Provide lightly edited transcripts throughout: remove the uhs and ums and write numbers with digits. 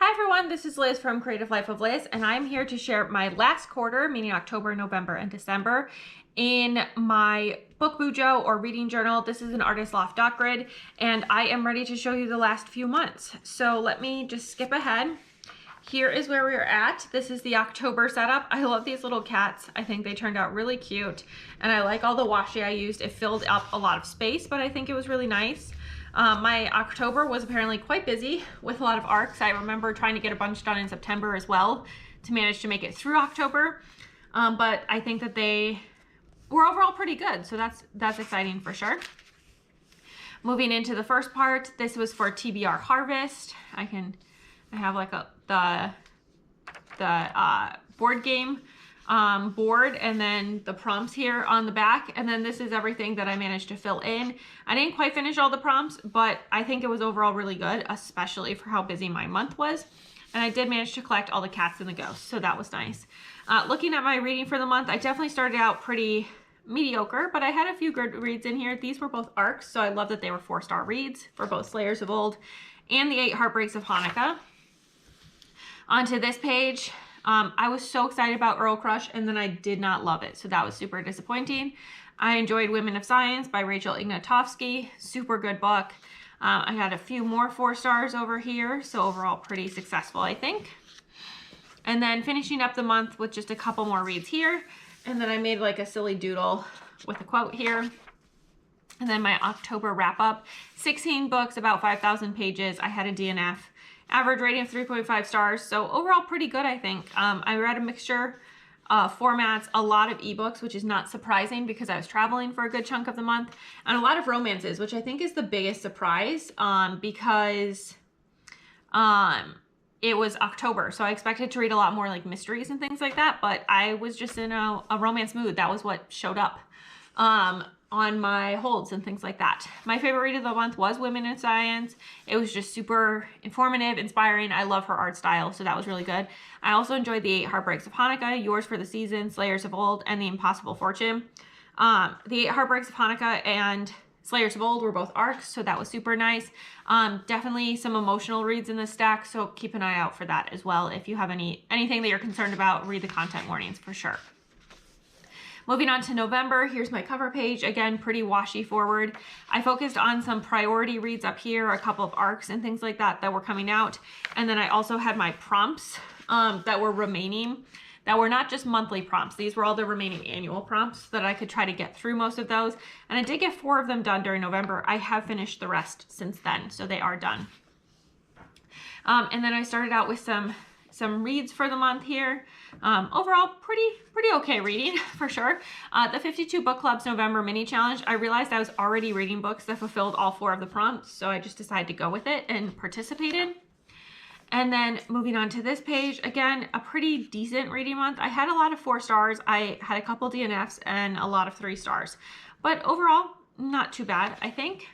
Hi everyone, this is Liz from Creative Life of Liz, and I'm here to share my last quarter, meaning October, November, and December, in my book bujo or reading journal. This is an Artist Loft dot grid, and I am ready to show you the last few months. So let me just skip ahead. Here is where we're at. This is the October setup. I love these little cats. I think they turned out really cute, and I like all the washi I used. It filled up a lot of space, but I think it was really nice. My October was apparently quite busy with a lot of arcs. I remember trying to get a bunch done in September as well to manage to make it through October. But I think that they were overall pretty good. So that's exciting for sure. Moving into the first part, this was for TBR Harvest. I have like the board game board, and then the prompts here on the back, and then this is everything that I managed to fill in. I didn't quite finish all the prompts, but I think it was overall really good, especially for how busy my month was. And I did manage to collect all the cats and the ghosts, so that was nice. Looking at my reading for the month, I definitely started out pretty mediocre, but I had a few good reads in here. These were both arcs, so I love that they were 4-star reads for both Slayers of Old and the 8 Heartbreaks of Hanukkah. Onto this page, I was so excited about Earl Crush, and then I did not love it, so that was super disappointing. I enjoyed Women of Science by Rachel Ignatowski. Super good book. I had a few more 4 stars over here, so overall pretty successful, I think. And then finishing up the month with just a couple more reads here, and then I made like a silly doodle with a quote here. And then my October wrap up, 16 books, about 5,000 pages. I had a DNF. Average rating of 3.5 stars, so overall pretty good, I think. I read a mixture of formats, a lot of ebooks, which is not surprising because I was traveling for a good chunk of the month, and a lot of romances, which I think is the biggest surprise because it was October, so I expected to read a lot more like mysteries and things like that, but I was just in a romance mood. That was what showed up on my holds and things like that. My favorite read of the month was Women in Science. It was just super informative, inspiring. I love her art style, so that was really good. I also enjoyed the 8 Heartbreaks of Hanukkah, Yours for the Season, Slayers of Old, and The Impossible Fortune. The 8 Heartbreaks of Hanukkah and Slayers of Old were both arcs, so that was super nice. Definitely some emotional reads in this stack, so keep an eye out for that as well. If you have anything that you're concerned about, read the content warnings for sure. Moving on to November, here's my cover page. Again, pretty washi forward. I focused on some priority reads up here, a couple of arcs and things like that that were coming out. And then I also had my prompts that were remaining, that were not just monthly prompts. These were all the remaining annual prompts that I could try to get through most of those. And I did get 4 of them done during November. I have finished the rest since then, so they are done. And then I started out with some reads for the month here. Overall, pretty okay reading for sure. The 52 Book Club's November mini challenge, I realized I was already reading books that fulfilled all 4 of the prompts, so I just decided to go with it and participated. And then moving on to this page, again, a pretty decent reading month. I had a lot of 4 stars. I had a couple DNFs and a lot of 3 stars, but overall, not too bad, I think.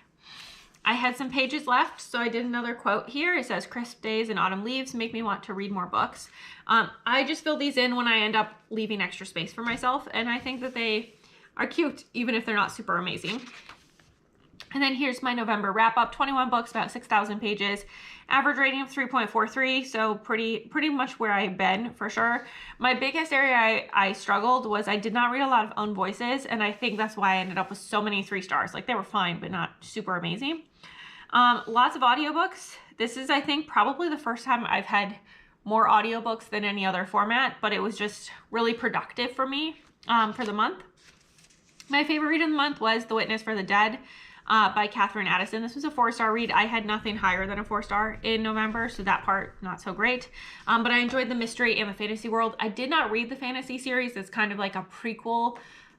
I had some pages left, so I did another quote here. It says, "Crisp days and autumn leaves make me want to read more books." I just fill these in when I end up leaving extra space for myself, and I think that they are cute, even if they're not super amazing. And then here's my November wrap up, 21 books, about 6,000 pages, average rating of 3.43, so pretty much where I've been for sure. My biggest area I struggled was I did not read a lot of own voices, and I think that's why I ended up with so many 3 stars. Like, they were fine, but not super amazing. Lots of audiobooks. This is, I think, probably the first time I've had more audiobooks than any other format, but it was just really productive for me for the month. My favorite read of the month was The Witness for the Dead by Catherine Addison. This was a 4-star read. I had nothing higher than a 4-star in November, so that part not so great. But I enjoyed the mystery and the fantasy world. I did not read the fantasy series. It's kind of like a prequel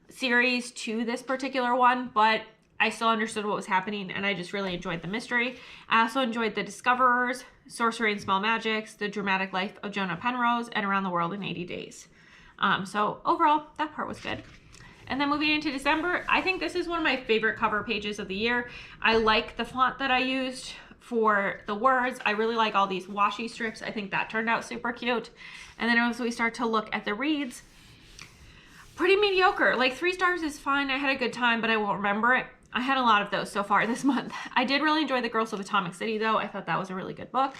series to this particular one, but I still understood what was happening, and I just really enjoyed the mystery. I also enjoyed The Discoverers, Sorcery and Small Magics, The Dramatic Life of Jonah Penrose, and Around the World in 80 Days. So overall, that part was good. And then moving into December, I think this is one of my favorite cover pages of the year. I like the font that I used for the words. I really like all these washi strips. I think that turned out super cute. And then as we start to look at the reads, pretty mediocre. Like 3 stars is fine. I had a good time, but I won't remember it. I had a lot of those so far this month. I did really enjoy The Girls of Atomic City though. I thought that was a really good book.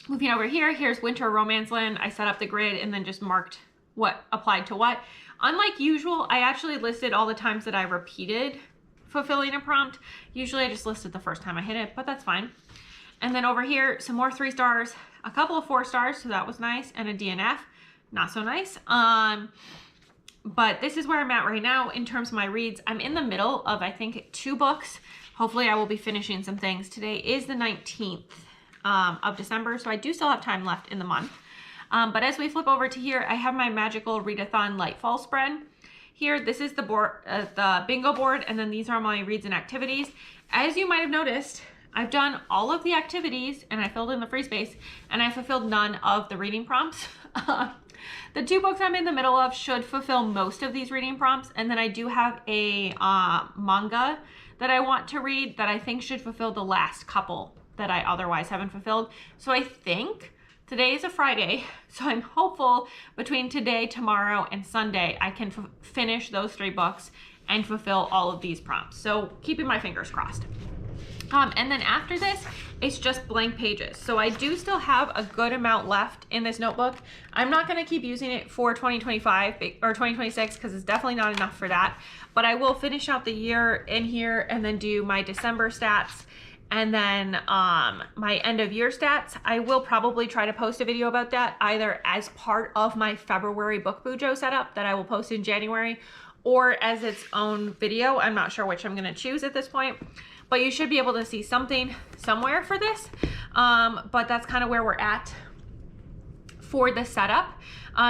Moving over here, here's Winter Romance Land. I set up the grid and then just marked what applied to what. Unlike usual, I actually listed all the times that I repeated fulfilling a prompt. Usually I just listed the first time I hit it, but that's fine. And then over here, some more 3 stars, a couple of 4 stars, so that was nice, and a DNF, not so nice. But this is where I'm at right now in terms of my reads. I'm in the middle of, I think, 2 books. Hopefully I will be finishing some things. Today is the 19th of December, so I do still have time left in the month. But as we flip over to here, I have my magical readathon Lightfall spread. Here, this is the board, the bingo board, and then these are my reads and activities. As you might have noticed, I've done all of the activities and I filled in the free space, and I fulfilled none of the reading prompts. The 2 books I'm in the middle of should fulfill most of these reading prompts, and then I do have a manga that I want to read that I think should fulfill the last couple that I otherwise haven't fulfilled. So I think today is a Friday, so I'm hopeful between today, tomorrow, and Sunday I can finish those 3 books and fulfill all of these prompts. So keeping my fingers crossed. And then after this, it's just blank pages. So I do still have a good amount left in this notebook. I'm not going to keep using it for 2025 or 2026 because it's definitely not enough for that. But I will finish out the year in here and then do my December stats and then my end of year stats. I will probably try to post a video about that either as part of my February Book Bujo setup that I will post in January, or as its own video. I'm not sure which I'm going to choose at this point. But you should be able to see something somewhere for this. But that's kind of where we're at for the setup.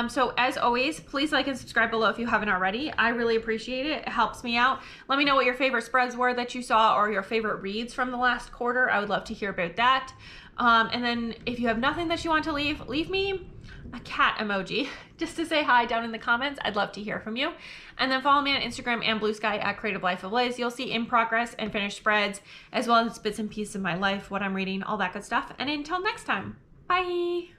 So as always, please like and subscribe below if you haven't already. I really appreciate it. It helps me out. Let me know what your favorite spreads were that you saw or your favorite reads from the last quarter. I would love to hear about that. And then if you have nothing that you want to leave me a cat emoji just to say hi down in the comments. I'd love to hear from you. And then follow me on Instagram and Blue Sky at Creative Life of Liz. You'll see in progress and finished spreads, as well as bits and pieces of my life, what I'm reading, all that good stuff. And until next time, bye.